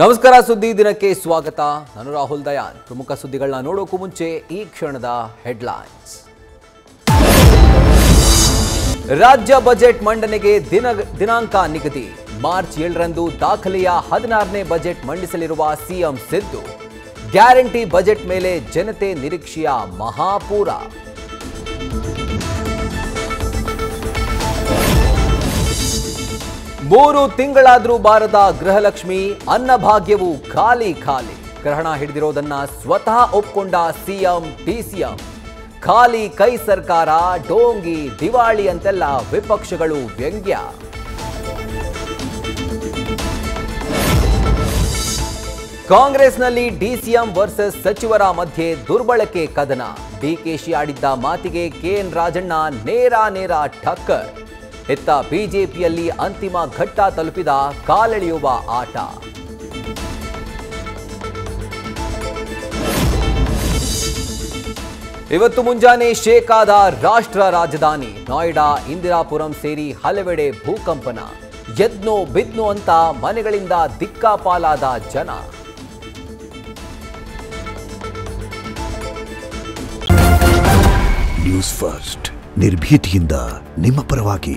ನಮಸ್ಕಾರ ಸುದ್ದಿ ದಿನಕ್ಕೆ ಸ್ವಾಗತ. ನಾನು ರಾಹುಲ್ ದಯಾನ್. ಪ್ರಮುಖ ಸುದ್ದಿಗಳನ್ನ ನೋಡೋಕು ಮುಂಚೆ ಈ ಕ್ಷಣದ ಹೆಡ್ಲೈನ್ಸ್. ರಾಜ್ಯ ಬಜೆಟ್ ಮಂಡನೆಗೆ ದಿನಾಂಕ ನಿಗದಿ. ಮಾರ್ಚ್ 7ರಂದು ದಾಖಲೆಯ 16ನೇ ಬಜೆಟ್ ಮಂಡಿಸಲಿರುವ ಸಿಎಂ ಸಿದ್ದು. ಗ್ಯಾರಂಟಿ ಬಜೆಟ್ ಮೇಲೆ ಜನತೆ ನಿರೀಕ್ಷೆಯ ಮಹಾಪೂರ. ಮೂರು ತಿಂಗಳಾದರೂ ಬಾರದ ಗೃಹಲಕ್ಷ್ಮಿ, ಅನ್ನಭಾಗ್ಯವು ಖಾಲಿ. ಗ್ರಹಣ ಹಿಡಿದಿರೋದನ್ನ ಸ್ವತಃ ಒಪ್ಕೊಂಡ ಸಿಎಂ ಡಿಸಿಎಂ. ಖಾಲಿ ಕೈ ಸರ್ಕಾರ, ಡೋಂಗಿ, ದಿವಾಳಿ ಅಂತೆಲ್ಲ ವಿಪಕ್ಷಗಳು ವ್ಯಂಗ್ಯ. ಕಾಂಗ್ರೆಸ್ನಲ್ಲಿ ಡಿಸಿಎಂ ವರ್ಸಸ್ ಸಚಿವರ ಮಧ್ಯೆ ದುರ್ಬಳಕೆ ಕದನ. ಡಿಕೆಶಿ ಆಡಿದ್ದ ಮಾತಿಗೆ ಕೆಎನ್ ರಾಜಣ್ಣ ನೇರ ಠಕ್ಕರ್. ಇತ್ತ ಬಿಜೆಪಿಯಲ್ಲಿ ಅಂತಿಮ ಘಟ್ಟ ತಲುಪಿದ ಕಾಲೆಳೆಯುವ ಆಟ. ಇವತ್ತು ಮುಂಜಾನೆ ಶೇಕ್ ಆದ ರಾಷ್ಟ್ರ ರಾಜಧಾನಿ ನೋಯ್ಡಾ, ಇಂದಿರಾಪುರಂ ಸೇರಿ ಹಲವೆಡೆ ಭೂಕಂಪನ. ಎದ್ನೋ ಬಿದ್ನೋ ಅಂತ ಮನೆಗಳಿಂದ ದಿಕ್ಕಾಪಾಲಾದ ಜನ. ನ್ಯೂಸ್ ಫಸ್ಟ್, ನಿರ್ಭೀತಿಯಿಂದ ನಿಮ್ಮ ಪರವಾಗಿ.